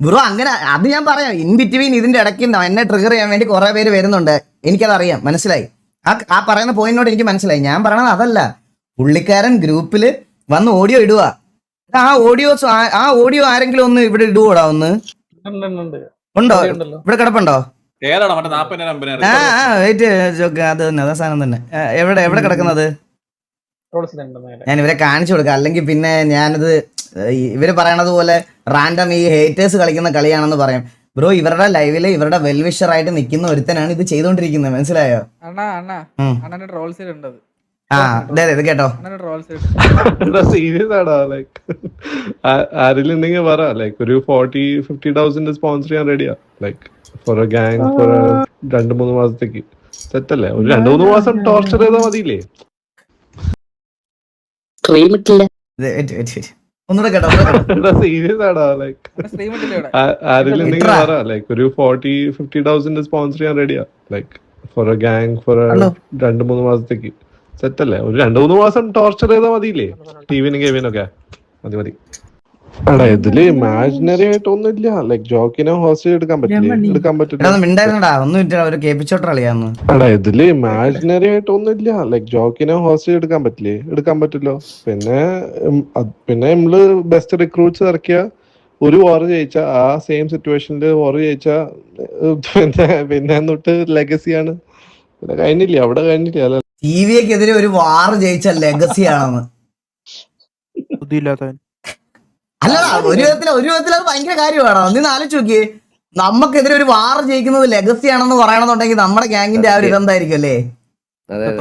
Bro അങ്ങനെ അത് ഞാൻ പറയാം. ഇൻ ബിറ്റ്വീൻ ഇതിന്റെ ഇടയ്ക്ക് എന്നെ ട്രിഗർ ചെയ്യാൻ വേണ്ടി കുറെ പേര് വരുന്നുണ്ട്. എനിക്കതറിയാം, മനസ്സിലായി. ആ പറയുന്ന പോയിന്റിനോട് എനിക്ക് മനസ്സിലായി. ഞാൻ പറയണത് അതല്ല. പുള്ളിക്കാരൻ ഗ്രൂപ്പിൽ വന്ന് ഓഡിയോ ഇടുക. ആ ഓഡിയോ ആരെങ്കിലും ഒന്ന് ഇവിടെ ഇടുവോടാ ഒന്ന്? ഉണ്ടോ? ഇവിടെ കിടപ്പുണ്ടോ? വെയിറ്റ് അത് തന്നെ, അതാ സാധനം തന്നെ. എവിടെ കിടക്കുന്നത്? ഞാൻ ഇവരെ കാണിച്ചു കൊടുക്കാം. അല്ലെങ്കിൽ പിന്നെ ഞാനിത് ഇവര് പറയണത് പോലെ റാൻഡം ഈ ഹേറ്റേഴ്സ് കളിക്കുന്ന കളിയാണെന്ന് പറയാം. ബ്രോ, ഇവരുടെ ലൈവില് ഇവരുടെ വെൽവിഷർ ആയിട്ട് നിൽക്കുന്ന ഒരുത്തനാണ് ഇത് ചെയ്തോണ്ടിരിക്കുന്നത്, മനസ്സിലായോ? ഇത് കേട്ടോ. സീരിയസ് ആണോ? ലൈക്ക് ആരെങ്കിലും ഉണ്ടെങ്കിൽ പറ. ലൈക്ക് ഒരു 40-50,000 സ്പോൺസർ ചെയ്യാൻ റെഡിയാ. Like for a gang for 2-3 മാസത്തേക്ക്. സെറ്റല്ലേ? ഒരു 2-3 മാസം ടോർച്ചർ ചെയ്താൽ മതിയില്ലേ? ഒന്നുകൂടെ കേട്ടോ. സീരിയസ് ആണോ? ലൈക്ക് ആരെങ്കിലും ഉണ്ടെങ്കിൽ പറ. ലൈക്ക് ഒരു 40-50,000 സ്പോൺസർ ചെയ്യാൻ റെഡിയാ. Like for a gang for 2-3 മാസത്തേക്ക്. സെറ്റല്ലേ? ഒരു 2-3 മാസം ടോർച്ചർ ചെയ്താൽ മതിയില്ലേ? ടിവിനും ഗെയിമിനൊക്കെ മതി. എടാ, ഇതില് ഇമാജിനറി ആയിട്ടൊന്നുമില്ല. ലൈക്ക് ജോക്കിനെ ഹോസ്റ്റേജ് എടുക്കാൻ പറ്റില്ല. എടാ, ഇതില് ഇമാജിനറി ആയിട്ടൊന്നുമില്ല. ലൈക്ക് ജോക്കിനെ ഹോസ്റ്റേജ് എടുക്കാൻ പറ്റില്ലോ. പിന്നെ നമ്മള് ബെസ്റ്റ് റിക്രൂട്ട്സ് ഇറക്കിയ ഒരു വാർ ജയിച്ച ആ സെയിം സിറ്റുവേഷനിൽ വാർ ജയിച്ച പിന്നെ തൊട്ട് ലെഗസിയാണ്. കഴിഞ്ഞില്ല, അവിടെ കഴിഞ്ഞില്ല. ടിവിക്കെതിരെ ഒരു വാർ ജയിച്ച ലെഗസി ആണെന്ന്. അല്ലടാ, ഒരു വിധത്തിൽ അത് ഭയങ്കര കാര്യമാണോ? നീ ആലോചിച്ച് നോക്കിയേ. നമുക്കെതിരെ ഒരു വാർ ജയിക്കുന്നത് ലെഗസി ആണെന്ന് പറയണമെന്നുണ്ടെങ്കിൽ നമ്മുടെ ഗ്യാങ്ങിന്റെ ആ ഒരു ഇതെന്തായിരിക്കും അല്ലേ?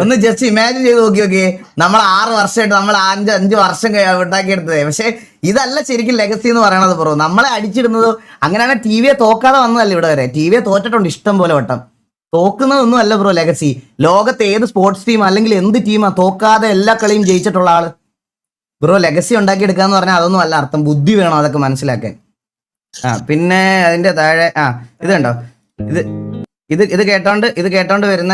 ഒന്ന് ജസ്റ്റ് ഇമാജിൻ ചെയ്ത് നോക്കിയേ. നമ്മൾ 6 വർഷമായിട്ട് നമ്മൾ 5 വർഷം ഉണ്ടാക്കിയെടുത്തത്. പക്ഷെ ഇതല്ല ശരിക്കും ലെഗസി എന്ന് പറയണത് ബ്രോ. നമ്മളെ അടിച്ചിടുന്നത് അങ്ങനെയാണ്. ടിവിയെ തോക്കാതെ വന്നതല്ല ഇവിടെ വരെ. ടിവിയെ തോറ്റിട്ടുണ്ട് ഇഷ്ടം പോലെ വട്ടം. തോക്കുന്നതൊന്നും അല്ല ബ്രോ ലെഗസി. ലോകത്തെ ഏത് സ്പോർട്സ് ടീം അല്ലെങ്കിൽ എന്ത് ടീമാ തോക്കാതെ എല്ലാ കളിയും ജയിച്ചിട്ടുള്ള ആള് ബ്രോ? ലെഗസി ഉണ്ടാക്കിയെടുക്കാന്ന് പറഞ്ഞാൽ അതൊന്നും അല്ല അർത്ഥം. ബുദ്ധി വേണം അതൊക്കെ മനസ്സിലാക്കാൻ. പിന്നെ അതിന്റെ താഴെ ഇത് കണ്ടോ. ഇത് കേട്ടോണ്ട് വരുന്ന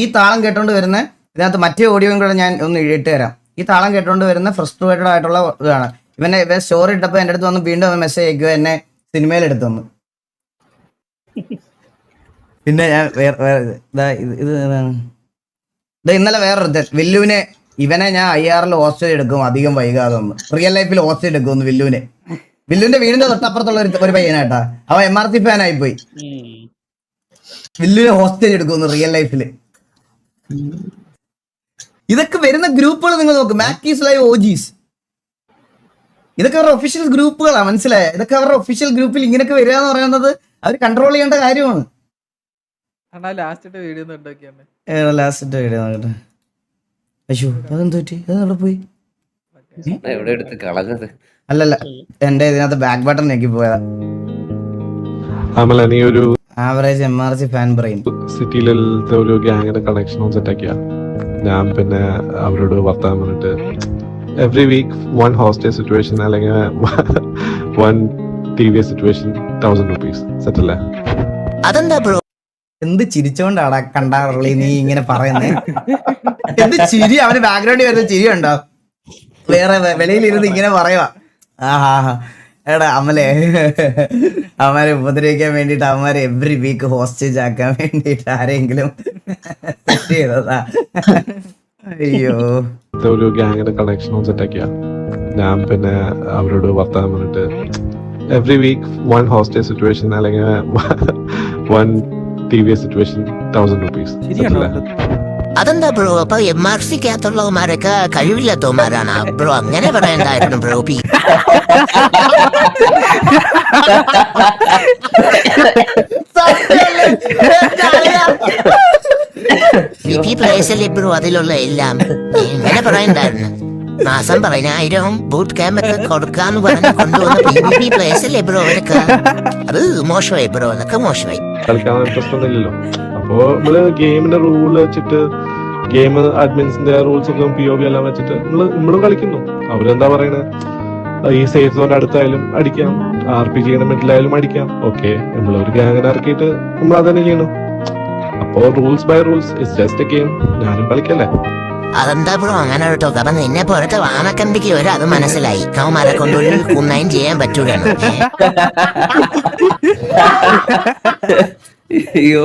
ഈ താളം കേട്ടോണ്ട് വരുന്ന ഇതിനകത്ത് മറ്റേ ഓഡിയോയും കൂടെ ഞാൻ ഒന്ന് ഇട്ട് തരാം. ഈ താളം കേട്ടോണ്ട് വരുന്ന ഫ്രസ്ട്രേറ്റഡ് ആയിട്ടുള്ള ഇതാണ്. ഇവൻ സ്റ്റോറി ഇട്ടപ്പോ എന്റെ അടുത്ത് വന്ന് വീണ്ടും മെസ്സേജ് അയക്കുക, എന്നെ സിനിമയിൽ എടുത്തു വന്നു. പിന്നെ ഞാൻ ഇന്നലെ വേറൊരു വില്ലുവിനെ ഇവനെ ഞാൻ IRL ഹോസ്റ്റേജ് എടുക്കും അധികം വൈകാതെ ഒന്ന്. റിയൽ ലൈഫിൽ ഹോസ്റ്റേജ് എടുക്കും വില്ലുവിന്റെ വീടിന്റെ തൊട്ടപ്പുറത്തുള്ള ഒരു പയ്യനായിട്ടാ. അവൻ MRC ഫാൻ ആയിപ്പോയി. വില്ലുവിനെ ഹോസ്റ്റേജ് എടുക്കുന്നു റിയൽ ലൈഫില്. ഇതൊക്കെ വരുന്ന ഗ്രൂപ്പുകൾ നിങ്ങൾ നോക്ക്. മാക്കീസ് ലൈവ് OGs, ഇതൊക്കെ അവരുടെ ഒഫീഷ്യൽ ഗ്രൂപ്പുകളാണ്, മനസ്സിലായ? ഇതൊക്കെ അവരുടെ ഒഫീഷ്യൽ ഗ്രൂപ്പിൽ ഇങ്ങനെയൊക്കെ വരിക എന്ന് പറയുന്നത് അവർ കൺട്രോൾ ചെയ്യേണ്ട കാര്യമാണ്. ലാസ്റ്റ് വീഡിയോ നോക്കട്ടെ. അയ്യോ, അതെന്ത് പറ്റി? അതെവിടെ പോയി? അല്ലല്ല, എന്റെ ഇതിനകത്ത് ബാക്ക് ബട്ടൺ ഞെക്കി പോയതാ. Average MRC fan brain. സിറ്റിയിലത്തെ ഒരു ഗ്യാങ്ങിന്റെ കണക്ഷൻ സെറ്റ് ആക്കിയ ഞാൻ പിന്നെ അവരോട് വർത്താനം പറഞ്ഞിട്ട് എവറി വീക്ക് 1 ഹോസ്റ്റേജ് സിറ്റുവേഷൻ അല്ലെങ്കിൽ 1 TV സിറ്റുവേഷൻ 1000 rupees. സെറ്റല്ലേ? അതെന്താ ബ്രോ? എന്ത് ചിരിച്ചോണ്ടാടാ കണ്ടാറുള്ളി നീ ഇങ്ങനെ പറയുന്നേ? എന്ത് ചിരി? അവന് ബാക്ക്ഗ്രൗണ്ടിൽ വരുന്ന ചിരി ഉണ്ടോ? വേറെ വെളിയിലിരുന്ന് ഇങ്ങനെ പറയുവാ. എടാ അമലെ ഉപദ്രവിക്കാൻ വേണ്ടിട്ട് അവന്മാരെ എവറി വീക്ക് ഹോസ്റ്റേജ് ആക്കാൻ വേണ്ടിട്ട് ആരെങ്കിലും സെറ്റ് ചെയ്തതാ. അയ്യോ, ഒരു ഗ്യാങ്ങിന്റെ കണക്ഷൻ സെറ്റ് ആക്കിയ ഞാൻ പിന്നെ അവരോട് വർത്താനം പറഞ്ഞിട്ട് എവറി വീക്ക് 1 ഹോസ്റ്റേജ് സിറ്റുവേഷൻ അല്ലെങ്കിൽ 1 TV സിറ്റുവേഷൻ 1000 rupees. അതെന്താ ബ്രോ? അപ്പൊ MRCക്കകത്തുള്ളവന്മാരൊക്കെ കഴിവില്ലാത്തവന്മാരാണ് ബ്രോ? അങ്ങനെ പറയണ്ടായിരുന്നു ബ്രോ. പ്ലേസല്ലേ ബ്രോ അതിലുള്ള എല്ലാം? ഇങ്ങനെ പറയണ്ടായിരുന്നു. മാസം 10,000 ബൂട്ട് ക്യാമ്പ് ഒക്കെ കൊടുക്കാന്ന് പറഞ്ഞ് കൊണ്ടുവന്ന PvP പ്ലേസ് അല്ലേ ബ്രോ അവരൊക്കെ? അത് മോശമായി ബ്രോ, അതൊക്കെ മോശമായി. കളിക്കാൻ ഇൻട്രസ്റ്റ് ഒന്നുമില്ലല്ലോ. അപ്പോ നമ്മള് ഗെയിമിന്റെ റൂൾ വെച്ചിട്ട് ഗെയിം അഡ്മിൻസിന്റെ റൂൾസ് ഒക്കെ POV എല്ലാം വെച്ചിട്ട് നമ്മളും കളിക്കുന്നു. അവരെന്താ പറയണത്? ഈ സേഫ് സോൺ അടുത്തായാലും അടിക്കാം, RPG മിഡിലായാലും അടിക്കാം. ഓക്കെ, നമ്മളൊരു ഗ്യാങ്ങിനെ ഇറക്കിയിട്ട് നമ്മൾ അതന്നെ ചെയ്യണം. അപ്പോ rules by rules, it's just a game. ഞാനും കളിക്കല്ലേ. അതെന്താ ബ്രോ അങ്ങനെ കേട്ടോ? അപ്പൊ നിന്നെ പോലത്തെ വാനക്കമ്പിക്ക് വരെ അത് മനസ്സിലായി. കൗമാരെ കൊണ്ടൊരു കുന്നയും ചെയ്യാൻ പറ്റൂലെന്ന്. അയ്യോ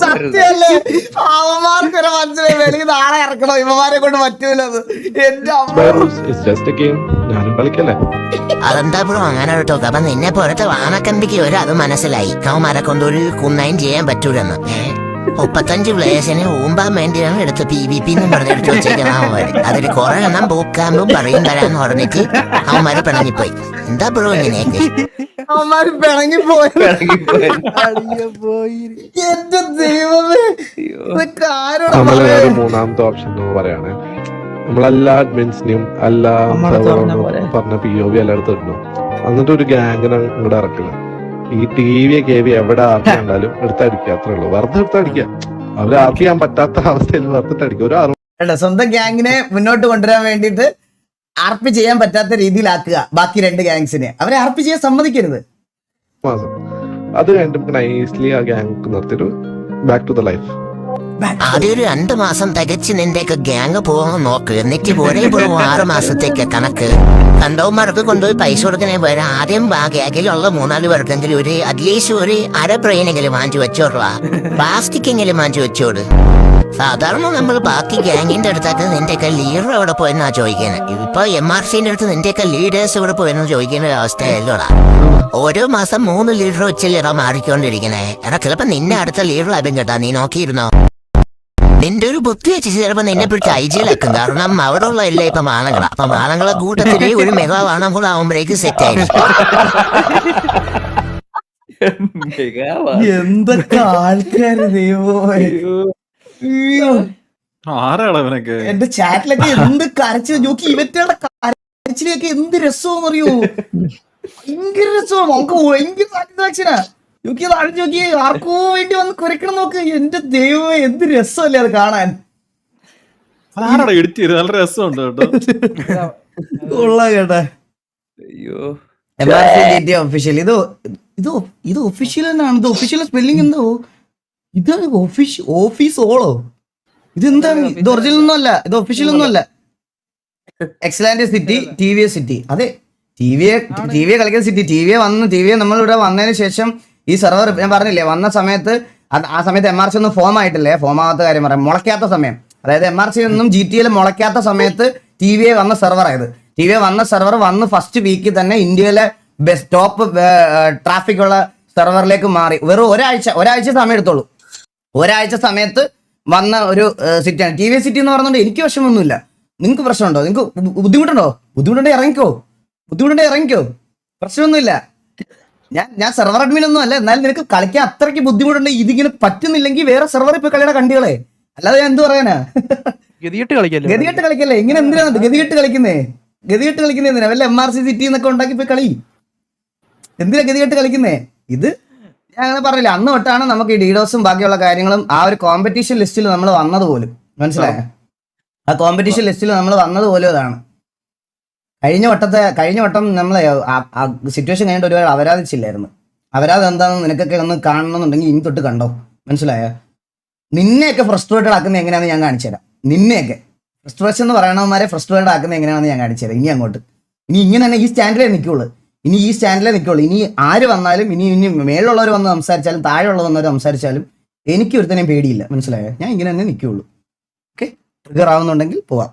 സത്യല്ലേ? അവന്മാർക്കൊരു മനസ്സിലായി വെളിയിൽ നാളെ ഇറക്കണോ, ഇവന്മാരെ കൊണ്ട് പറ്റൂലത്. എന്റെ അമ്മ. ഞാനും കളിക്കല്ലേ. അതെന്താ ബ്രോ അങ്ങനെ കേട്ടോ? അപ്പൊ നിന്നെ പോലത്തെ വാനക്കമ്പിക്ക് വരെ അത് മനസ്സിലായി. കൗമാരെ കൊണ്ടൊരു കുന്നയും ചെയ്യാൻ പറ്റൂലെന്ന്. 35 പ്ലേയേഴ്സിനെ ഊമ്പാൻ വേണ്ടിയാണ് എടുത്ത് PVP എന്ന് പറഞ്ഞെടുത്ത് വെച്ചേക്കുന്ന അവന്മാര്. അതിൽ കുറെ എണ്ണം ബൂക്കാമ്പും പറയും തരാന്ന് പറഞ്ഞിട്ട് അവന്മാര് പിണങ്ങിപ്പോയി. എന്താ ബ്രോ ഇങ്ങനെയൊക്കെ? അവന്മാര് പിണങ്ങിപ്പോയി. എന്റെ ദൈവമേ, ഇതൊക്കെ ആരോടാ നമ്മളെ പറയാ? ഒരു മൂന്നാമത്തെ ഓപ്ഷൻ പറയാണ്. നമ്മളെല്ലാ അഡ്മിൻസിനെയും എല്ലാ പറഞ്ഞ POV എല്ലായിടത്തും ഇടണം. എന്നിട്ട് ഒരു ഗാങ്ങിനെ ഇങ്ങോട്ട് ഇറക്കണം. ഈ TV KV എവിടെ ആർക്കി കണ്ടാലും എടുത്തടിക്കുക, അത്രേ ഉള്ളൂ. വെറുതെ എടുത്തടിക്കുക. അവര് ആർക്ക് ചെയ്യാൻ പറ്റാത്ത അവസ്ഥയിൽ വെറുതെ അടിക്കുക. ഒരു 6 സ്വന്തം ഗ്യാങ്ങിനെ മുന്നോട്ട് കൊണ്ടുവരാൻ വേണ്ടിയിട്ട് RP ചെയ്യാൻ പറ്റാത്ത രീതിയിലാക്കുക ബാക്കി 2 ഗ്യാങ്സിനെ. അവരെ RP ചെയ്യാൻ സമ്മതിക്കരുത്. മാസം അത് കഴിഞ്ഞിട്ട് നൈസ്ലി ആ ഗ്യാങ് നിർത്തിയിട്ട് ബാക്ക് ടു ദ ലൈഫ്. ആദ്യം ഒരു 2 മാസം തികച്ച് നിന്റെയൊക്കെ ഗ്യാങ് പോകാൻ നോക്ക്. എന്നിട്ട് ഒരേ പോകും 6 മാസത്തേക്ക് കണക്ക്. കണ്ടവന്മാർക്ക് കൊണ്ടുപോയി പൈസ കൊടുക്കണേ വരെ ആദ്യം ഗ്യാങ്ങിലുള്ള 3-4 പേർക്കെങ്കിലും ഒരു അറ്റ്ലീസ്റ്റ് ഒരു അര ബ്രെയിനെങ്കിലും വാങ്ങിച്ചു വെച്ചോടുക. പ്ലാസ്റ്റിക് എങ്കിലും വാങ്ങിച്ചു വെച്ചോട്. സാധാരണ നമ്മൾ ബാക്കി ഗ്യാങ്ങിന്റെ അടുത്തൊക്കെ നിന്റെയൊക്കെ ലീഡർ എവിടെ പോയെന്നാ ചോദിക്കുന്നത്. ഇപ്പൊ MRCന്റെ അടുത്ത് നിന്റെയൊക്കെ ലീഡേഴ്സ് എവിടെ പോയെന്ന് ചോദിക്കുന്ന ഒരു അവസ്ഥയല്ലോടാ. ഓരോ മാസം 3 ലീഡർ വെച്ചില്ലേടാ മാറിക്കൊണ്ടിരിക്കണേ. എടാ ചിലപ്പോ നിന്നെ അടുത്ത ലീഡർ ആദ്യം കേട്ടാ. നീ നോക്കിയിരുന്നോ? നിന്റെ ഒരു ബുദ്ധി വെച്ച് ചിലപ്പോ നിന്നെ പിടിച്ച് IG-ലാക്കും. കാരണം അവിടെ ഉള്ള എല്ലാം ഇപ്പൊ മാണങ്ങളാ. അപ്പൊ മാണങ്ങളെ കൂട്ടത്തില് ഒരു മെഗാ വാണം കൂടെ ആവുമ്പോഴേക്ക് സെറ്റ് ആയിരിക്കും. എന്തൊക്കെ ആൾക്കാര് ദൈവമേ. അയ്യോ, ആരാളവനൊക്കെ എന്റെ ചാറ്റിലൊക്കെ എന്ത് കരച്ചിൽ നോക്കി. ഇവറ്റയുടെ കരച്ചിലൊക്കെ എന്ത് രസമെന്ന് അറിയോ? ഭയങ്കര രസമാണ്. നമുക്ക് ഭയങ്കര സാറ്റിസ്ഫാക്ഷനാ. നോക്കി താഴ്ച നോക്കി. ആർക്കോ വേണ്ടി വന്ന് കുരക്കണം നോക്ക്. എന്റെ ദൈവമേ, എന്ത് രസമല്ലേ അത് കാണാൻ. ആരാടാ എഡിറ്റ് ചെയ്ത്? നല്ല രസമുണ്ട് കേട്ടോ. ഉള്ള കേട്ടെ. അയ്യോ MRC ഒഫീഷ്യൽ. ഇത് ഒഫീഷ്യൽ തന്നെയാണ്. ഇത് ഒഫീഷ്യൽ സ്പെല്ലിംഗ് എന്തോ. ഇത് ഓഫീസ് ഓളോ? ഇതെന്താണ്? ഇത് ഒറിജിനൽ ഒന്നും അല്ല. ഇത് ഒഫീഷ്യൽ ഒന്നും അല്ല. എക്സലാൻഡ് സിറ്റി, TVS സിറ്റി. അതെ, ടിവിയെ കളിക്കുന്ന സിറ്റി. ടിവിയെ നമ്മളിവിടെ വന്നതിന് ശേഷം ഈ സെർവർ ഞാൻ പറഞ്ഞില്ലേ വന്ന സമയത്ത്, ആ സമയത്ത് MRC ഒന്നും ഫോം ആയിട്ടില്ലേ. ഫോം ആവാത്ത കാര്യം പറയാം. മുളയ്ക്കാത്ത സമയം, അതായത് MRC ഒന്നും GTA മുളയ്ക്കാത്ത സമയത്ത് TVA വന്ന സെർവർ ആയത്. TVA വന്ന സെർവർ വന്ന് ഫസ്റ്റ് വീക്കിൽ തന്നെ ഇന്ത്യയിലെ ബെസ്റ്റ് ടോപ്പ് ട്രാഫിക് ഉള്ള സെർവറിലേക്ക് മാറി. വെറും ഒരാഴ്ച സമയം എടുത്തോളൂ. ഒരാഴ്ച സമയത്ത് വന്ന ഒരു സിറ്റിയാണ് TVS സിറ്റി എന്ന് പറഞ്ഞുകൊണ്ട്. എനിക്ക് വിഷമമൊന്നുമില്ല. നിങ്ങൾക്ക് പ്രശ്നമുണ്ടോ? നിങ്ങൾക്ക് ബുദ്ധിമുട്ടുണ്ടെങ്കിൽ ഇറങ്ങിക്കോ. പ്രശ്നമൊന്നുമില്ല. ഞാൻ സെർവർ അഡ്മിൻ ഒന്നും അല്ല. എന്നാലും നിനക്ക് കളിക്കാൻ അത്രയ്ക്ക് ബുദ്ധിമുട്ടുണ്ടെങ്കിൽ ഇതിങ്ങനെ പറ്റുന്നില്ലെങ്കിൽ വേറെ സെർവറിൽ പോയി കളിയുടെ കണ്ടികളെ. അല്ലാതെ ഞാൻ എന്ത് പറയാനാ? ഗതികെട്ട് കളിക്കല്ലേ. ഇങ്ങനെ എന്തിനാണ് ഗതികെട്ട് കളിക്കുന്നേ? എന്തിനാ? വല്ല MRC സിറ്റി എന്നൊക്കെ ഉണ്ടാക്കി പോയി കളി. എന്തിനാ ഗതികെട്ട് കളിക്കുന്നേ? ഇത് ഞാൻ അങ്ങനെ പറഞ്ഞില്ല. അന്ന് തൊട്ടാണ് നമുക്ക് ഈ ഡീഡോസും ബാക്കിയുള്ള കാര്യങ്ങളും ആ ഒരു കോമ്പറ്റീഷൻ ലിസ്റ്റിൽ നമ്മൾ വന്നത് പോലും. മനസ്സിലായോ? ആ കോമ്പറ്റീഷൻ ലിസ്റ്റിൽ നമ്മൾ വന്നത് പോലും അതാണ്. കഴിഞ്ഞ വട്ടം നമ്മൾ സിറ്റുവേഷൻ കഴിഞ്ഞിട്ട് ഒരുപാട് അപരാധിച്ചില്ലായിരുന്നു. അപരാധം എന്താണെന്ന് നിനക്കൊക്കെ ഒന്ന് കാണണമെന്നുണ്ടെങ്കിൽ ഇനി തൊട്ട് കണ്ടോ. മനസ്സിലായോ? നിന്നെയൊക്കെ ഫ്രസ്ട്രേറ്റഡ് ആക്കുന്നത് എങ്ങനെയാണെന്ന് ഞാൻ കാണിച്ചു തരാം. നിന്നെയൊക്കെ ഫ്രസ്ട്രേഷൻ എന്ന് പറയണവന്മാരെ ഫ്രസ്ട്രേറ്റഡ് ആക്കുന്നത് എങ്ങനെയാണെന്ന് ഞാൻ കാണിച്ചു തരാം. ഇനി അങ്ങോട്ട് ഇങ്ങനെ തന്നെ ഈ സ്റ്റാൻഡിലേ നിൽക്കുള്ളൂ. ഇനി ആര് വന്നാലും ഇനി മേലുള്ളവർ വന്ന് സംസാരിച്ചാലും താഴെയുള്ളവർ വന്നവർ സംസാരിച്ചാലും എനിക്ക് ഒരുത്തനെയും പേടിയില്ല. മനസ്സിലായോ? ഞാൻ ഇങ്ങനെ തന്നെ നിൽക്കുള്ളൂ. ഓക്കെ, ട്രിഗർ ആവുന്നുണ്ടെങ്കിൽ പോവാം.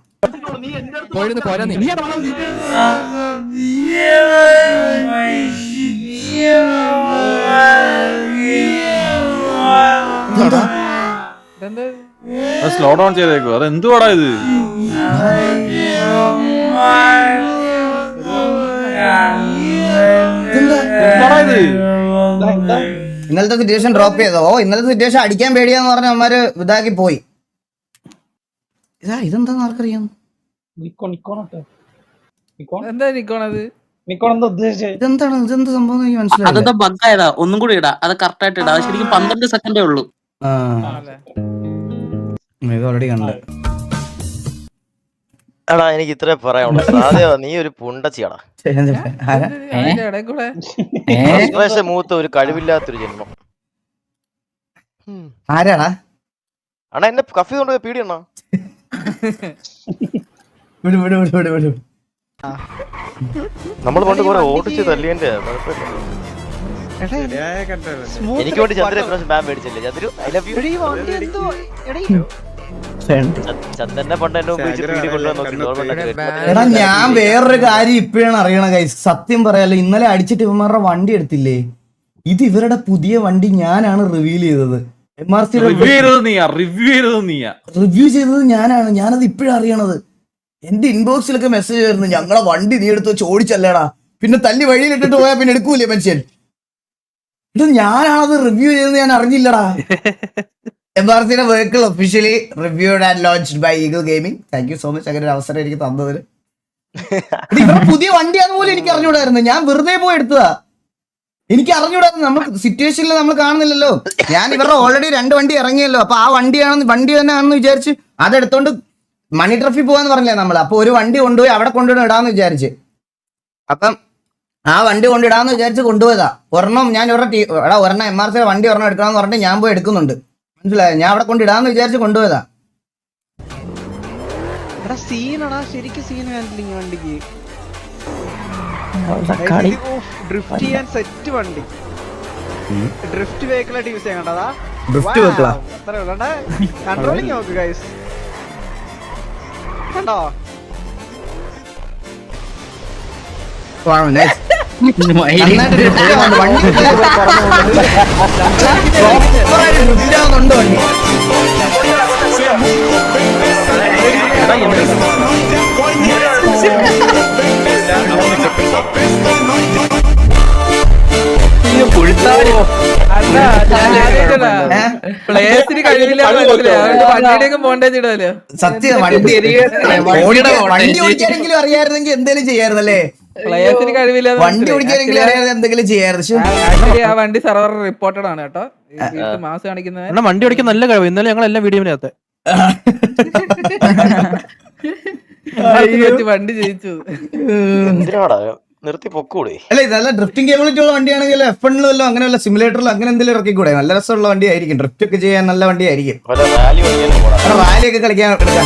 സ്ലോ ഡൗൺ ചെയ്തേക്കോ. അത് എന്തുവാടാ ഇത്? ഇന്നലത്തെ സിറ്റുവേഷൻ ഡ്രോപ്പ് ചെയ്തോ? ഇന്നലത്തെ സിറ്റുവേഷൻ അടിക്കാൻ പേടിയാന്ന് പറഞ്ഞ അവന്മാര് ഇതാക്കി പോയി. ഇതെന്താന്ന് ആർക്കറിയാം? ഇതെന്താ സംഭവം? എനിക്ക് മനസ്സിലായി. ഒന്നും കൂടി ഇടാ. അത് കറക്റ്റ് ആയിട്ട് ഇടാ. ശരിക്കും 12 സെക്കൻഡേ ഉള്ളൂ. ഇത് ഓൾറെഡി കണ്ട. എടാ എനിക്ക് ഇത്രേ പറയാനുള്ളൂ. സാധ്യത നീ ഒരു പുണ്ടച്ചിയാടാ. മൂത്ത ഒരു കഴിവില്ലാത്തൊരു ജന്മം. ആരാടാ? അണ്ണാ എന്നെ കഫി കൊണ്ട് പീടി അണ്ണാ. വിടു വിടു വിടു വിടു വിടു. നമ്മൾ പണ്ട് കുറെ ഓടിച്ച് തല്ലിയതിന്റെ എനിക്ക് വേണ്ടി ചന്ദ്രൻ ഇപ്രാവശ്യം ബാൻ മേടിച്ചില്ലേ ചന്ദ്രു? I love you. ചന്ദ്രനെ പണ്ട് എന്നെ ഉപയോഗിച്ച് പീടി കൊണ്ടുവന്ന് നോക്കി. എടാ ഞാൻ വേറൊരു കാര്യം ഇപ്പോഴാണ് അറിയണ ഗൈസ്. സത്യം പറയാലോ, ഇന്നലെ അടിച്ചിട്ട് ഇവന്മാരുടെ വണ്ടി എടുത്തില്ലേ, ഇത് ഇവരുടെ പുതിയ വണ്ടി ഞാനാണ് റിവീൽ ചെയ്തത്. MRC റിവ്യൂ ചെയ്തത് ഞാനാണ്. ഞാനത് ഇപ്പോഴും അറിയണത്. എന്റെ ഇൻബോക്സിലൊക്കെ മെസ്സേജ് വരുന്നു, ഞങ്ങളെ വണ്ടി നീ എടുത്ത് ചോടിച്ചല്ലേടാ, പിന്നെ തല്ലി വഴിയിലിട്ടിട്ട് പോയാൽ പിന്നെ എടുക്കൂലേ മനുഷ്യൻ. ഇത് ഞാനാണത് റിവ്യൂ ചെയ്തത്, ഞാൻ അറിഞ്ഞില്ലടാ. MRCയുടെ vehicle officially reviewed and launched by Eagle Gaming. Thank you so much അങ്ങനെ ഒരു അവസരം എനിക്ക് തന്നതിന്. ഇവരുടെ പുതിയ വണ്ടിയാന്ന് പോലും എനിക്ക് അറിഞ്ഞൂടായിരുന്നു. ഞാൻ വെറുതെ പോയി എടുത്തതാ. എനിക്ക് അറിഞ്ഞൂടായിരുന്നു. നമുക്ക് സിറ്റുവേഷനിൽ നമ്മൾ കാണുന്നില്ലല്ലോ. ഞാൻ ഇവരുടെ ഓൾറെഡി 2 വണ്ടി ഇറങ്ങിയല്ലോ. അപ്പൊ ആ വണ്ടി തന്നെ ആണെന്ന് വിചാരിച്ച് അതെടുത്തോണ്ട് മണി ട്രഫിൽ പോവാന്ന് പറഞ്ഞില്ലേ നമ്മൾ. അപ്പൊ ഒരു വണ്ടി കൊണ്ടുപോയി അവിടെ കൊണ്ടുപോയി ഇടാന്ന് വിചാരിച്ച്. അപ്പം ആ വണ്ടി കൊണ്ടിടാന്ന് വിചാരിച്ച് കൊണ്ടുപോയതാ. ഒരെണ്ണം ഞാൻ ഒരെണ്ണം MRC വണ്ടി ഒരെണ്ണം എടുക്കണമെന്ന് പറഞ്ഞിട്ട് ഞാൻ പോയി എടുക്കുന്നുണ്ട്. മനസ്സിലായോ? ഞാൻ അവിടെ കൊണ്ടിടാന്ന് വിചാരിച്ച് കൊണ്ടുപോയതാ. ശരിക്കും സീൻ ഹാൻഡ്ലിങ് വണ്ടിക്ക് ഡ്രിഫ്റ്റ് ചെയ്യാൻ സെറ്റ് വണ്ടി. ഡ്രിഫ്റ്റ് വെഹിക്കിളായിട്ട് യൂസ് ചെയ്യാൻ കണ്ടതാ. ഡ്രിഫ്റ്റ് വെഹിക്കിളാ? അത്രേ ഉള്ളൂ. കൺട്രോളിങ് നോക്ക് ഗൈസ്, കണ്ടോ? പ്ലേസിന് കഴിവില്ല, വണ്ടിയുടെയൊക്കെ മോണ്ടേജ് ഇടാലോ. സത്യം, വണ്ടി ഓടിക്കാനെങ്കിലും അറിയായിരുന്നെങ്കിൽ എന്തേലും ചെയ്യായിരുന്നല്ലേ. പ്ലേസിന് കഴിവില്ല, വണ്ടി ഓടിക്കാനെങ്കിലും അറിയാതെ എന്തെങ്കിലും ചെയ്യായിരുന്നു. ആ വണ്ടി സർവർ റിപ്പോർട്ടഡ് ആണ് കേട്ടോ. മാസ് കാണിക്കുന്നത് വണ്ടി ഓടിക്കാൻ നല്ല കഴിവ്. ഇന്നലെ ഞങ്ങൾ എല്ലാ വീഡിയോയിനകത്ത് വണ്ടി ജയിച്ചു. നിർത്തി പൊക്കൂടെ? അല്ല, നല്ല ഡ്രിഫ്റ്റിംഗ് കേബിലിറ്റി ഉള്ള വണ്ടിയാണെങ്കിൽ F1 അങ്ങനെ വല്ല സിമുലേറ്ററിലോ അങ്ങനെ എന്തെങ്കിലും ഇറക്കിക്കൂടെ? നല്ല രസമുള്ള വണ്ടി ആയിരിക്കും. ഡ്രിഫ്റ്റ് ഒക്കെ ചെയ്യാൻ നല്ല വണ്ടി ആയിരിക്കും. റാലി ഒക്കെ കളിക്കാൻ എടുക്കാൻ.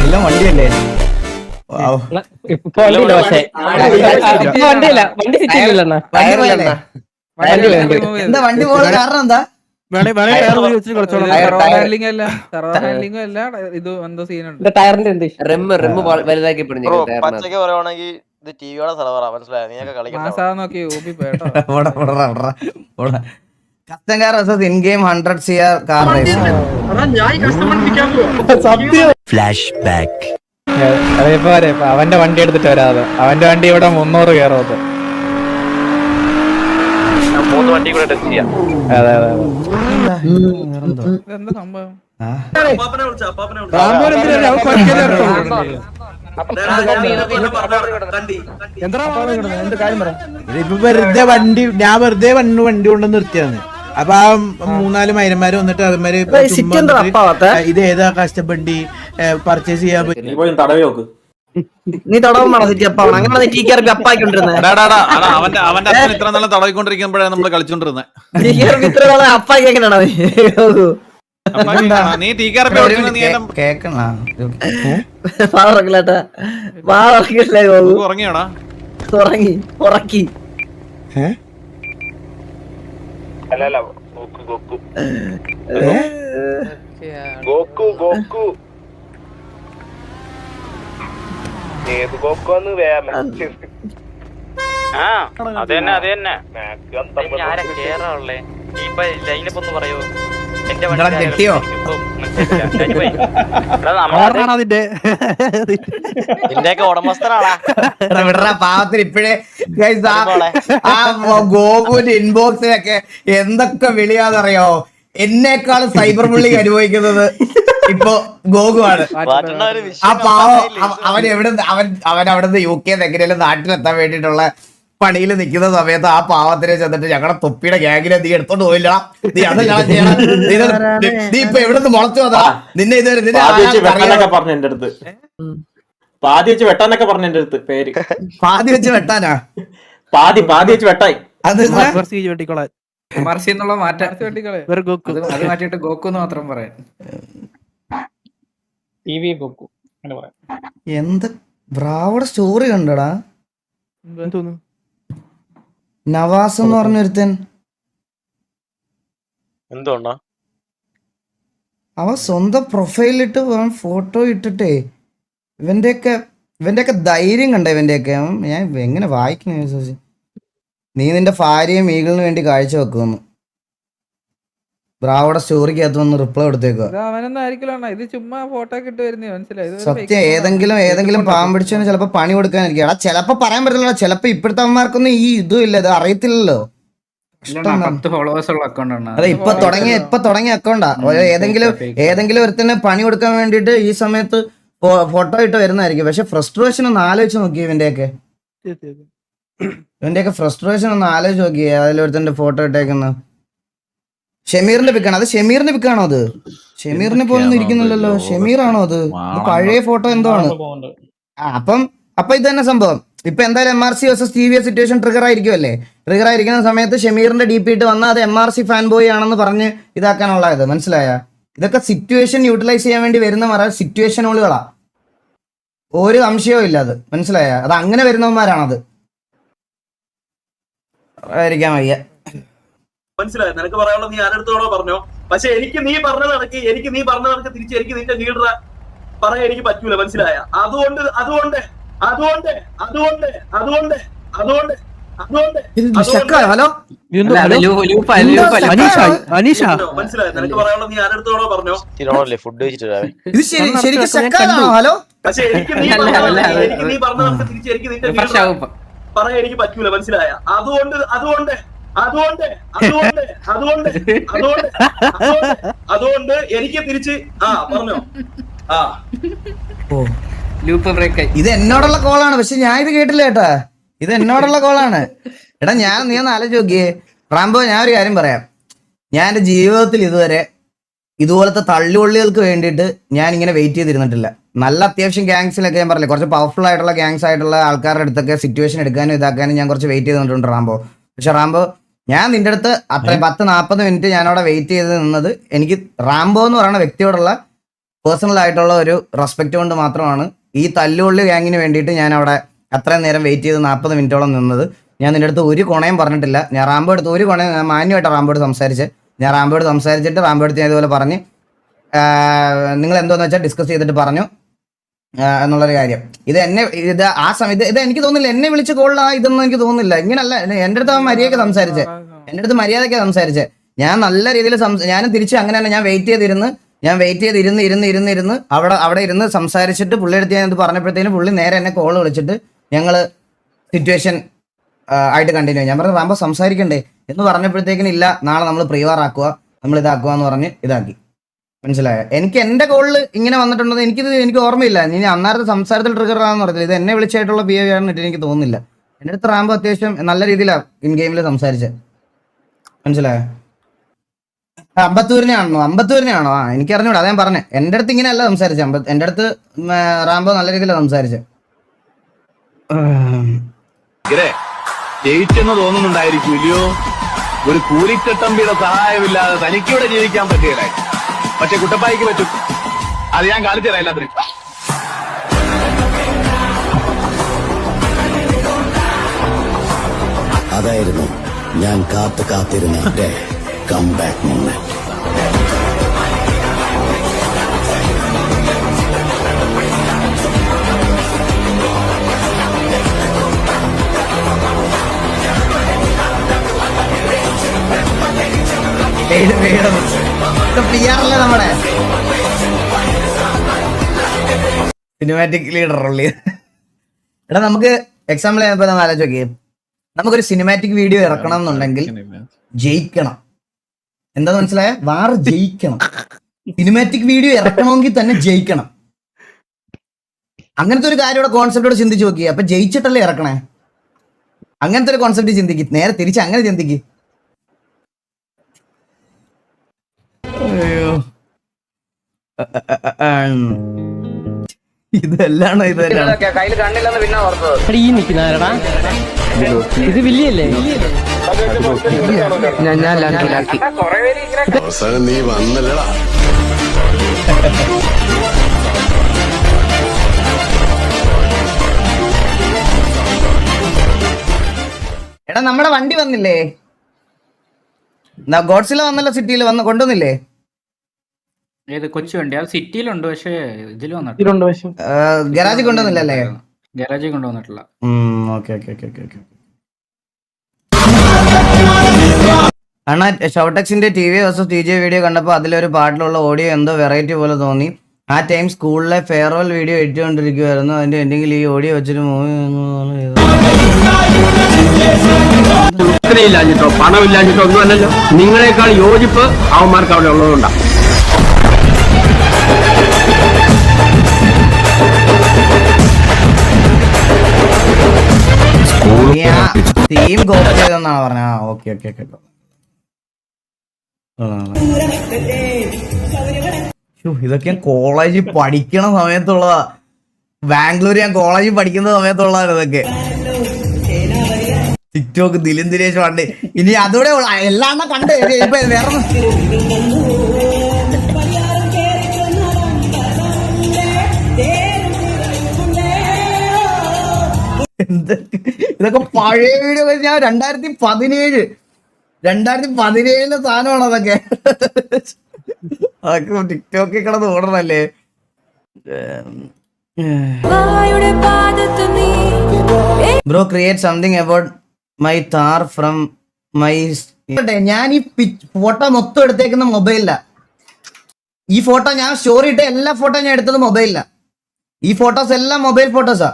എന്ത് വണ്ടിയല്ലേ. എന്താ വണ്ടി പോകാൻ കാരണം എന്താ? പച്ചക്ക് പറയുവാണെങ്കിൽ ഇത് ടിവിയുടെ സർവറാ, മനസ്സിലായോ? നീയൊക്കെ കളിക്കണം. Custom car versus in game 100 CR car race. Flash back. അവന്റെ വണ്ടി എടുത്തിട്ട് വരാതെ അവന്റെ വണ്ടി ഇവിടെ 300 കയറുന്നത്. 3 വണ്ടി കൂടെ ടെസ്റ്റ് ചെയ്യാം. അതെ അതെ എന്താ സംഭവം? വെറുതെ വണ്ടി കൊണ്ട് നിർത്തിയാണ്. അപ്പൊ ആ 3-4 മൈനന്മാര് വന്നിട്ട് അതുമാര് ഇത് ഏതാ കഷ്ടപ്പെട്ടി പർച്ചേസ് ചെയ്യാൻ പറ്റും. നീ തടവുന്നാണോ സിറ്റിയപ്പാണ്? അങ്ങനെ അവന്റെ അച്ഛൻ ഇത്ര നല്ല തടവിക്കൊണ്ടിരിക്കുമ്പോഴാണ് നമ്മള് കളിച്ചോണ്ടിരുന്നത്. അപ്പായി എങ്ങനെയാണോ നീ ഉറങ്ങിയോടാ? ഉറക്കി ഏത് ഗോക്കുന്ന് വേറെ അതന്നെ കേറാളേ. ഇപ്പൊ ലൈനപ്പ് ഒന്ന് പറയൂ. എന്റെ കിട്ടിയോ? നിന്റെയൊക്കെ ഉടമസ്ഥനാടാ. പാവത്തിന് ഇപ്പഴേ ആ ഗോകുവിന്റെ ഇൻബോക്സിലൊക്കെ എന്തൊക്കെ വിളിയാന്നറിയോ? എന്നേക്കാൾ സൈബർ ബുള്ളിങ് അനുഭവിക്കുന്നത് ഇപ്പൊ ഗോകുവാണ്. ആ പാവം അവൻ അവിടുന്ന് UK എങ്ങനെയാലും നാട്ടിലെത്താൻ വേണ്ടിയിട്ടുള്ള പണിയിൽ നിൽക്കുന്ന സമയത്ത് ആ പാവത്തിനെ ചെന്നിട്ട് ഞങ്ങളുടെ തൊപ്പിയുടെ ഗ്യാങ്ങിനെ നീ എടുത്തോണ്ട് പോയില്ല, നീ അതെല്ലാം ചെയ്യണം, നീ ഇപ്പൊ എവിടെ നിന്ന് മുളച്ചു വന്നാ നിന്നെ ഇതുവരെ പറഞ്ഞു എന്റെ അടുത്ത് പാതി വെച്ച് വെട്ടാന്നൊക്കെ പറഞ്ഞു എന്റെ അടുത്ത് പേര്. പാതി വെച്ച് വെട്ടാനാ? പാതി വെച്ച് വെട്ടായി. അത് മർസി എന്നുള്ള മാറ്റാൻ അത് മാറ്റിയിട്ട് ഗോക്കു എന്ന് മാത്രം പറയാൻ. ഗോക്കു അങ്ങനെ പറയാം. എന്ത് ബ്രാവോടെ സ്റ്റോറി കണ്ടടാ? നവാസ് എന്ന് പറഞ്ഞൊരുത്തൻ, എന്തുകൊണ്ടാ അവൻ സ്വന്തം പ്രൊഫൈലിട്ട് ഫോട്ടോ ഇട്ടിട്ടേ ഇവന്റെയൊക്കെ ധൈര്യം കണ്ട ഇവന്റെയൊക്കെ. ഞാൻ എങ്ങനെ വായിക്കുന്നു? നീ നിന്റെ ഭാര്യയും ഈഗിളിന് വേണ്ടി കാഴ്ച വെക്കുമെന്ന് ബ്രാവോടെ സ്റ്റോറിക്കകത്ത് വന്ന് റിപ്ലൈ കൊടുത്തേക്കുക. സത്യം, ഏതെങ്കിലും പാവം പിടിച്ചവന് ചിലപ്പോ പണി കൊടുക്കാനിരിക്കും. എടാ ചിലപ്പോ പറയാൻ പറ്റില്ല, ചിലപ്പോ ഇപ്പോഴത്തെ അമ്മമാർക്കൊന്നും ഈ ഇതും ഇല്ല, ഇത് അറിയത്തില്ലല്ലോ. അതെ, ഇപ്പൊ തുടങ്ങിയ അക്കൗണ്ടാ. ഏതെങ്കിലും ഒരുത്തന്നെ പണി കൊടുക്കാൻ വേണ്ടിട്ട് ഈ സമയത്ത് ഫോട്ടോ ഇട്ട് വരുന്നതായിരിക്കും. പക്ഷെ ഫ്രസ്ട്രേഷൻ ഒന്ന് ആലോചിച്ച് നോക്കി, ഇവന്റെയൊക്കെ ഫ്രസ്ട്രേഷൻ ഒന്ന് ആലോചിച്ച് നോക്കി. അതിലൊരുത്തന്റെ ഫോട്ടോ ഇട്ടേക്കുന്ന ഷമീറിന്റെ പിക്കാണ്. അത് ഷമീറിന്റെ പിക്കാണോ? അത് ഷമീറിനെ പോലൊന്നും ഇരിക്കുന്നില്ലല്ലോ. ഷമീറാണോ അത്? പഴയ ഫോട്ടോ എന്തോ ആണ്. അപ്പൊ ഇത് തന്നെ സംഭവം. ഇപ്പൊ എന്തായാലും MRC versus TVS situation trigger ആയിരിക്കുമല്ലേ? ട്രിഗർ ആയിരിക്കുന്ന സമയത്ത് ഷമീറിന്റെ DP ഇട്ട് വന്നാൽ അത് MRC ഫാൻ ബോയ് ആണെന്ന് പറഞ്ഞ് ഇതാക്കാനുള്ളത്. മനസ്സിലായ? ഇതൊക്കെ സിറ്റുവേഷൻ യൂട്ടിലൈസ് ചെയ്യാൻ വേണ്ടി വരുന്ന സിറ്റുവേഷനുകളാ, ഒരു സംശയവും ഇല്ല. അത് മനസ്സിലായ? അത് അങ്ങനെ വരുന്നവന്മാരാണത്. ആയിരിക്കാൻ വയ്യ. മനസ്സിലായോ? നിനക്ക് പറയാനുള്ളത് നീ ആരെടുത്തോടോ പറഞ്ഞോ. പക്ഷെ എനിക്ക് നീ പറഞ്ഞ കണക്ക് തിരിച്ച് എനിക്ക് നിന്റെ ലീഡർ പറയാൻ എനിക്ക് പറ്റൂല. മനസ്സിലായ? അതുകൊണ്ട് ഹലോ, മനസ്സിലായോ? നിനക്ക് പറയാനുള്ളത് നീ ആരെടുത്തോടോ പറഞ്ഞോ. ഫുഡ് വെച്ചിട്ട് ഇത് ശരിക്കും ശക്കാലാണോ? ഹലോ, പക്ഷെ എനിക്ക് നീ പറഞ്ഞ കണക്ക് തിരിച്ച് എനിക്ക് നിന്റെ ലീഡർ പറയാൻ എനിക്ക് പറ്റൂല. മനസ്സിലായ? അതുകൊണ്ട് എനിക്ക് തിരിച്ച് പറഞ്ഞോ. ഇത് എന്നോടുള്ള കോളാണ്, പക്ഷെ ഞാൻ ഇത് കേട്ടില്ല കേട്ടാ. ഇത് എന്നോടുള്ള കോളാണ്. എടാ നീ ഒന്ന് ആലോചിച്ച് നോക്കിയേ റാംബോ. ഞാൻ ഒരു കാര്യം പറയാം. ഞാൻ എൻ്റെ ജീവിതത്തിൽ ഇതുവരെ ഇതുപോലത്തെ തള്ളുകൊള്ളികൾക്ക് വേണ്ടിയിട്ട് ഞാൻ ഇങ്ങനെ വെയിറ്റ് ചെയ്തിരുന്നിട്ടില്ല. നല്ല അത്യാവശ്യം ഗ്യാങ്സിലൊക്കെ ഞാൻ പറഞ്ഞില്ല, കുറച്ച് പവർഫുൾ ആയിട്ടുള്ള ഗ്യാങ്സ് ആയിട്ടുള്ള ആൾക്കാരുടെ അടുത്തൊക്കെ സിറ്റുവേഷൻ എടുക്കാനും ഇതാക്കാനും ഞാൻ കുറച്ച് വെയിറ്റ് ചെയ്തിട്ടുണ്ട് റാംബോ. പക്ഷെ റാംബോ, ഞാൻ നിന്റെ അടുത്ത് അത്രയും 10-40 മിനിറ്റ് ഞാനവിടെ വെയിറ്റ് ചെയ്ത് നിന്നത് എനിക്ക് റാംബോ എന്ന് പറയുന്ന വ്യക്തിയോടുള്ള പേഴ്സണൽ ആയിട്ടുള്ള ഒരു റെസ്പെക്ട് കൊണ്ട് മാത്രമാണ്. ഈ തല്ലുകൊള്ളി ഗ്യാങ്ങിന് വേണ്ടിയിട്ട് ഞാൻ അവിടെ അത്രയും നേരം വെയിറ്റ് ചെയ്ത് 40 മിനിറ്റോളം നിന്നത്. ഞാൻ നിന്റെ അടുത്ത് ഒരു കുണയും പറഞ്ഞിട്ടില്ല. ഞാൻ റാംബോ അടുത്ത് ഒരു കുണയും, ഞാൻ മാന്യമായിട്ട് റാംബോട് സംസാരിച്ചിട്ട് റാംബോ അടുത്ത് ഞാൻ ഇതുപോലെ പറഞ്ഞ് നിങ്ങൾ എന്തോന്ന് വെച്ചാൽ ഡിസ്കസ് ചെയ്തിട്ട് പറഞ്ഞു എന്നുള്ളൊരു കാര്യം. ഇത് ആ സമയത്ത് ഇത് എനിക്ക് തോന്നുന്നില്ല എന്നെ വിളിച്ച് കോളിൽ ഇതൊന്നും എനിക്ക് തോന്നുന്നില്ല. ഇങ്ങനല്ല എൻ്റെ അടുത്ത് അവൻ മര്യാദയ്ക്ക് സംസാരിച്ചേ. ഞാൻ നല്ല രീതിയിൽ ഞാനും തിരിച്ച് അങ്ങനെയല്ല. ഞാൻ വെയിറ്റ് ചെയ്തിരുന്ന് അവിടെ ഇരുന്ന് സംസാരിച്ചിട്ട് പുള്ളി എടുത്ത് ഞാൻ ഇത് പറഞ്ഞപ്പോഴത്തേനും പുള്ളി നേരെ എന്നെ കോൾ വിളിച്ചിട്ട് ഞങ്ങള് സിറ്റുവേഷൻ ആയിട്ട് കണ്ടിന്യൂ. ഞാൻ പറഞ്ഞു റാംബോ സംസാരിക്കണ്ടേ എന്ന് പറഞ്ഞപ്പോഴത്തേക്കിനും ഇല്ല, നാളെ നമ്മൾ പ്രീവാറാക്കുക, നമ്മൾ ഇതാക്കുക എന്ന് പറഞ്ഞ് ഇതാക്കി. മനസ്സിലായോ? എനിക്ക് എൻ്റെ കോളിൽ ഇങ്ങനെ വന്നിട്ടുണ്ടെന്ന് എനിക്ക് ഓർമ്മയില്ല. ഇനി അന്നേരത്തെ സംസാരത്തിൽ ട്രിഗർ ആണെന്ന് പറഞ്ഞില്ല. ഇത് എന്നെ വിളിച്ചായിട്ടുള്ള ബിഹേവിയർ ആണെന്ന് എനിക്ക് തോന്നുന്നില്ല. എൻ്റെ അടുത്ത് റാംബോ അത്യാവശ്യം നല്ല രീതിയിലാണ് ഇൻ ഗെയിമിൽ സംസാരിച്ചത്. മനസ്സിലായോ? അമ്പത്തൂരിനാണോ? എനിക്ക് അറിഞ്ഞൂടാ, അതാ ഞാൻ പറഞ്ഞത്. എൻ്റെ അടുത്ത് ഇങ്ങനെയല്ല സംസാരിച്ചത്. എൻ്റെ അടുത്ത് റാംബോ നല്ല രീതിയിലാണ് സംസാരിച്ചത്. ജയിച്ചെന്ന് തോന്നുന്നുണ്ടായിരിക്കും ഇല്ലയോ? ഒരു കൂലിച്ചട്ടമ്പിയുടെ സഹായമില്ലാതെ തനിക്കിവിടെ ജീവിക്കാൻ പറ്റുകയില്ല. പക്ഷെ കുട്ടപ്പായിക്ക് പറ്റും. അത് ഞാൻ കാണിച്ചു തരാം എല്ലാത്തിനും. അതായിരുന്നു ഞാൻ കാത്തിരുന്ന കംബാക്ക് മൊമെന്റ്. നമ്മുടെ സിനിമാറ്റിക് ലീഡർ ഉള്ളി. എടാ നമുക്ക് എക്സാമ്പിൾ ആലോചിച്ച് നോക്കിയേ. നമുക്കൊരു സിനിമാറ്റിക് വീഡിയോ ഇറക്കണം എന്നുണ്ടെങ്കിൽ ജയിക്കണം. എന്താന്ന് മനസ്സിലായ? വാർ ജയിക്കണം. സിനിമാറ്റിക് വീഡിയോ ഇറക്കണമെങ്കിൽ തന്നെ ജയിക്കണം. അങ്ങനത്തെ ഒരു കാര്യം കോൺസെപ്റ്റോട് ചിന്തിച്ച് നോക്കി. അപ്പൊ ജയിച്ചിട്ടല്ലേ ഇറക്കണേ? അങ്ങനത്തെ ഒരു കോൺസെപ്റ്റ് ചിന്തിക്ക്. നേരെ തിരിച്ച് അങ്ങനെ ചിന്തിക്ക്. അയ്യോ, ഇതെല്ലാം ഇത് തന്നെയാണ്. കയ്യിൽ കണ്ണില്ലെന്ന് പിന്നെ ഓർത്തത്. ഈ നിൽക്കുന്നതാരടാ ഇത് വില്ലിയല്ലേ? അവസാനം നീ വന്നല്ലടാ. എടാ നമ്മുടെ വണ്ടി വന്നില്ലേ? ഗോഡ്സില വന്നല്ലോ, സിറ്റിയിൽ വന്ന് കൊണ്ടുവന്നില്ലേ? ഏത് കൊച്ചു വണ്ടി? അത് സിറ്റിയിലുണ്ട്, പക്ഷേ ഇതിൽ വന്നിട്ടുണ്ട്. ഗരാജിൽ കൊണ്ടുവന്നില്ലല്ലേ? ഗരാജിൽ കൊണ്ടുവന്നിട്ടില്ല. ഓക്കെ. അണ്ണാ ഷോർട്ടെക്സിന്റെ TV വേഴ്സസ് TJ വീഡിയോ കണ്ടപ്പോൾ അതിലൊരു പാട്ടിലുള്ള ഓഡിയോ എന്തോ വെറൈറ്റി പോലെ തോന്നി. ആ ടൈം സ്കൂളിലെ ഫെയർവെൽ വീഡിയോ ഇട്ടുകൊണ്ടിരിക്കുവായിരുന്നു. അതിന്റെ എന്തെങ്കിലും ഈ ഓഡിയോ വെച്ചിട്ട് മൂവി ഇല്ലാഞ്ഞിട്ടോ പണമില്ലാഞ്ഞിട്ടോ ഒന്നും അല്ലല്ലോ. നിങ്ങളെക്കാൾ യോജിപ്പ് അവന്മാർക്ക് അവിടെ ഉള്ളതുകൊണ്ടാണ്. തീം കോപ്പി ചെയ്തെന്നാണ് പറഞ്ഞ. ഓക്കെ. ഇതൊക്കെ ഞാൻ കോളേജിൽ പഠിക്കണ സമയത്തുള്ളതാ. ബാംഗ്ലൂർ ഞാൻ കോളേജിൽ പഠിക്കുന്ന സമയത്തുള്ളതാണ് ഇതൊക്കെ. ടിക്ടോക്ക് ദിലിൻ ദിനേശ് പണ്ട്. ഇനി അതോടെ എല്ലാം കണ്ട് വേറെ ഇതൊക്കെ പഴയ വീഡിയോ. ഞാൻ 2017 സാധനമാണ് അതൊക്കെ. അതൊക്കെ ടിക്ടോക്കിൽ കിടന്ന് ഓടണല്ലേ. Bro create something about my Thar from my. ഞാൻ ഈ ഫോട്ടോ മൊത്തം എടുത്തേക്കുന്ന മൊബൈലില. ഈ ഫോട്ടോ ഞാൻ സ്റ്റോറി ഇട്ട എല്ലാ ഫോട്ടോ ഞാൻ എടുത്തത് മൊബൈലില. ഈ ഫോട്ടോസ് എല്ലാം മൊബൈൽ ഫോട്ടോസാ.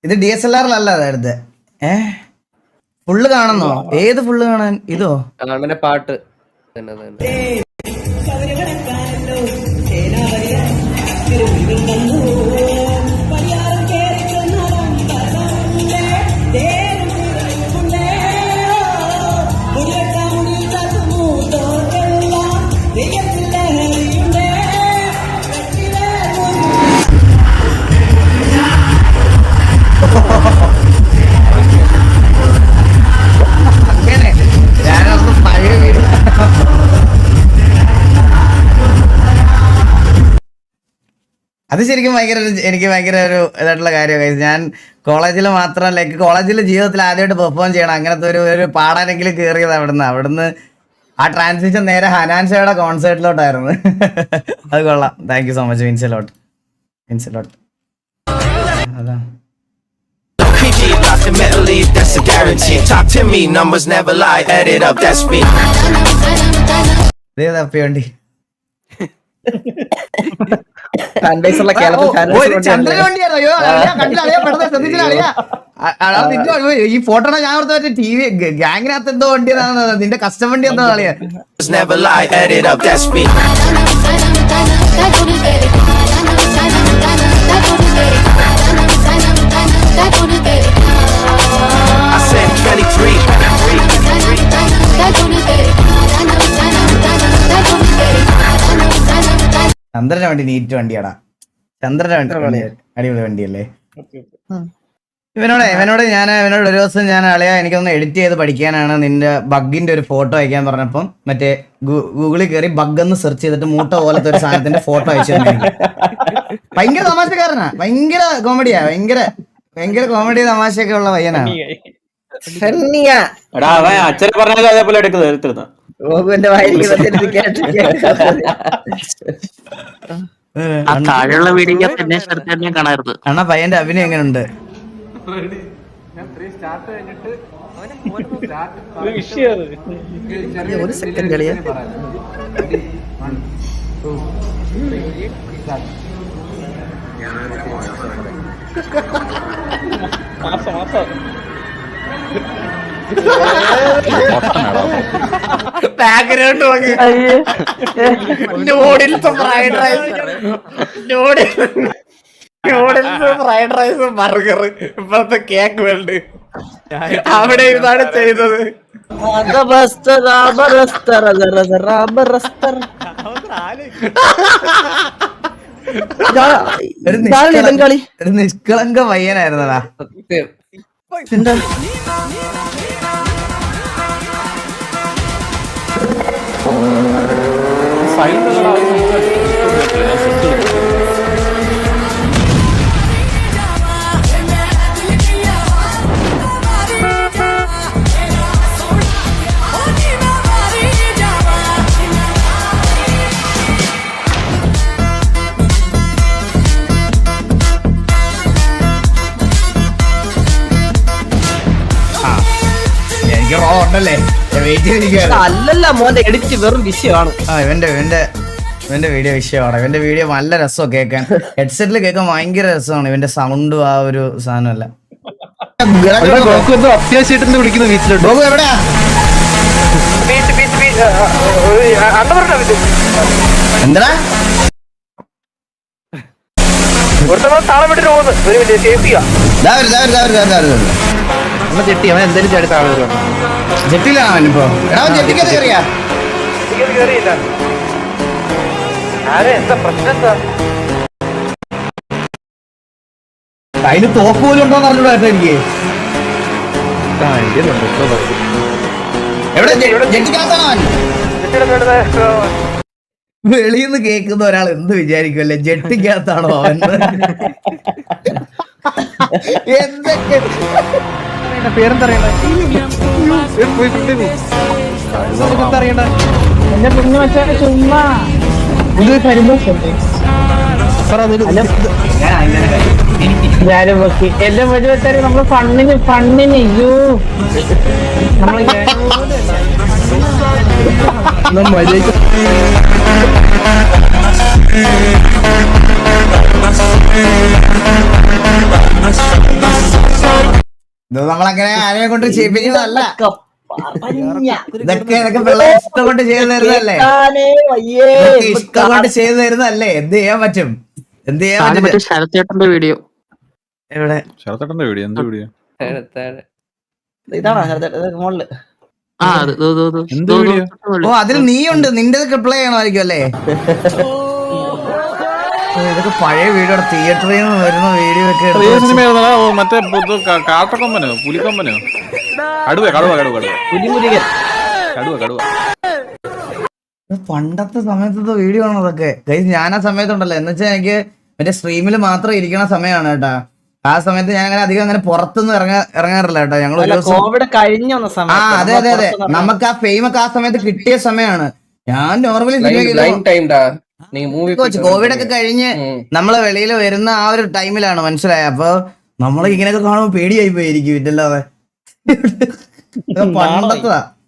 ഇത് DSLR-ലല്ല അതെടുത്ത്. ഫുള്ള് കാണുന്നോ? ഏത് ഫുള്ള് കാണാൻ? ഇതോ പാട്ട് അങ്ങനെ ഞാനൊന്ന് പഴയ വീഡിയോ. അത് ശരിക്കും എനിക്ക് ഭയങ്കര ഒരു ഇതായിട്ടുള്ള കാര്യമാണ്. ഞാൻ കോളേജിൽ മാത്രം കോളേജിലെ ജീവിതത്തിൽ ആദ്യമായിട്ട് പെർഫോം ചെയ്യണം. അങ്ങനത്തെ ഒരു പാടാനെങ്കിലും കയറിയത് അവിടുന്ന് ആ ട്രാൻസിഷൻ നേരെ ഹനാൻഷയുടെ കോൺസേർട്ടിലോട്ടായിരുന്നു. അത് കൊള്ളാം. Thank you so much. Means a lot. അതാ തപ്പിയോണ്ടി ചന്ദ്രൻ വണ്ടിയാണോ? ഈ ഫോട്ടോ ഞാൻ ഓർത്ത് TV ഗാങ്ങിനകത്ത് എന്തോ വണ്ടിയാണ്. നിന്റെ കസ്റ്റം വണ്ടി എന്താ കളിയാ? ചന്ദ്രന്റെ വണ്ടി നീറ്റ് വണ്ടിയാടാ. ചന്ദ്രന്റെ വണ്ടി അടിപൊളി വണ്ടിയല്ലേ. ഇവനോട് ഞാൻ ഒരു ദിവസം ഞാൻ അളിയാ എനിക്കൊന്ന് എഡിറ്റ് ചെയ്ത് പഠിക്കാനാണ്, നിന്റെ ബഗ്ഗിന്റെ ഒരു ഫോട്ടോ അയക്കാൻ പറഞ്ഞപ്പം മറ്റേ ഗൂഗിളിൽ കയറി ബഗ് എന്ന് സെർച്ച് ചെയ്തിട്ട് മൂട്ട പോലത്തെ ഒരു സാധനത്തിന്റെ ഫോട്ടോ അയച്ചു തന്നെ. ഭയങ്കര തമാശക്കാരനാ, ഭയങ്കര കോമഡിയാ, ഭയങ്കര കോമഡി തമാശയൊക്കെ ഉള്ള പയ്യനാണ്. അച്ഛനെ പറഞ്ഞാലും അതേപോലെ എടുക്കുന്ന താഴെയുള്ള വീഡിയോ കാണാറുണ്ട്. അണ്ണാ പയ്യന്റെ അഭിനയം എങ്ങനെയുണ്ട്? ഒരു സെക്കൻഡ് കളിയാ. ബാക്ക്ഗ്രൗണ്ട് നോക്കി noodles fried rice, noodles fried rice burger, ഇപ്പോഴത്തെ കേക്ക് വേൾഡ് അവിടെ ഇതാണ് ചെയ്തത്. ഒരു നിഷ്കളങ്ക പയ്യനായിരുന്നടാ. എനിക്ക് ഉണ്ടല്ലേ വെയിറ്റ് ചെയ്തിരിക്കുകയാണ്. അല്ലല്ല മോന്റെ എഡിറ്റ് വെറും വിഷയമാണ്. ഇവന്റെ വീഡിയോ വിഷയമാണ്. ഇവന്റെ വീഡിയോ നല്ല രസമാണ് കേൾക്കാൻ. ഹെഡ്സെറ്റിൽ കേൾക്കാൻ ഭയങ്കര രസമാണ്. ഇവന്റെ സൗണ്ടും ആ ഒരു സാധനമല്ല. അത്യാവശ്യമായിട്ട് വിളിക്കുന്ന വീട്ടിലോട്ട് ഗോകു എവിടെയാ? എന്താ ചെട്ടി അവൻ എന്തായാലും ചേട്ടൻ താഴെ വരണം. ജെറ്റിലാണ് അവനിപ്പോ. എടാ ജെറ്റിക്കത് കയറിയാ? അതിന് തോക്ക് പോലും ഉണ്ടോന്ന് അറിഞ്ഞൂടാ എനിക്ക്. എവിടെ ജെറ്റിക്കകത്താണോ അവൻ? വെളിയിന്ന് കേൾക്കുന്ന ഒരാൾ എന്ത് വിചാരിക്കുമല്ലേ, ജെട്ടിക്കകത്താണോ അവൻ? എന്തൊക്കെ പേരെന്തറിയണ്ട എന്റെ കുഞ്ഞു വെച്ചാൽ ചുമ്മാ ഞാനും നോക്കി എന്റെ വഴി വെച്ചാല് നമ്മള് ഫണ്ണിന് അയ്യോ ഇത് നമ്മളങ്ങനെ ആരെയും കൊണ്ട് ചെയ്യിപ്പിക്കുന്നതല്ല. ഇതൊക്കെ പിള്ളേർ ഇഷ്ടം കൊണ്ട് ചെയ്തു തരുന്നതല്ലേ. ഇഷ്ടം കൊണ്ട് ചെയ്തു തരുന്നതല്ലേ. എന്ത് ചെയ്യാൻ പറ്റും? ശരത്തേട്ടന്റെ വീഡിയോ എവിടെ? ശരത്തേട്ടന്റെ വീഡിയോ എന്ത് വീഡിയോ? ഇതാണോ മോളില്? ഓ അതിൽ നീയുണ്ട്. നിന്റെ റിപ്ലൈ ചെയ്യണമായിരിക്കും അല്ലേ? ഇതൊക്കെ പഴയ വീഡിയോ തിയേറ്ററിൽ നിന്ന് വരുന്ന വീഡിയോ ഒക്കെ മറ്റേ കാട്ടക്കൊമ്പനോ പുലിക്കൊമ്പനോ പണ്ടത്തെ സമയത്തത്തെ വീഡിയോ ആണ് അതൊക്കെ. ഞാൻ ആ സമയത്തുണ്ടല്ലോ എന്ന് വെച്ചാൽ എനിക്ക് മറ്റേ സ്ട്രീമിൽ മാത്രം ഇരിക്കണ സമയമാണ് കേട്ടാ. ആ സമയത്ത് ഞാൻ അങ്ങനെ അധികം അങ്ങനെ പുറത്തൊന്നും ഇറങ്ങാറില്ല കേട്ടോ. ഞങ്ങൾ അതെ അതെ അതെ നമുക്ക് ആ ഫെയിം ഒക്കെ ആ സമയത്ത് കിട്ടിയ സമയമാണ്. ഞാൻ നോർമലി കോവിഡ് ഒക്കെ കഴിഞ്ഞ് നമ്മള് വെളിയിൽ വരുന്ന ആ ഒരു ടൈമിലാണ് മനസ്സിലായ. അപ്പൊ നമ്മൾ ഇങ്ങനെയൊക്കെ കാണുമ്പോ പേടിയായി പോയിരിക്കും. ഇല്ലല്ലാതെ പണ്ടത്തതാ.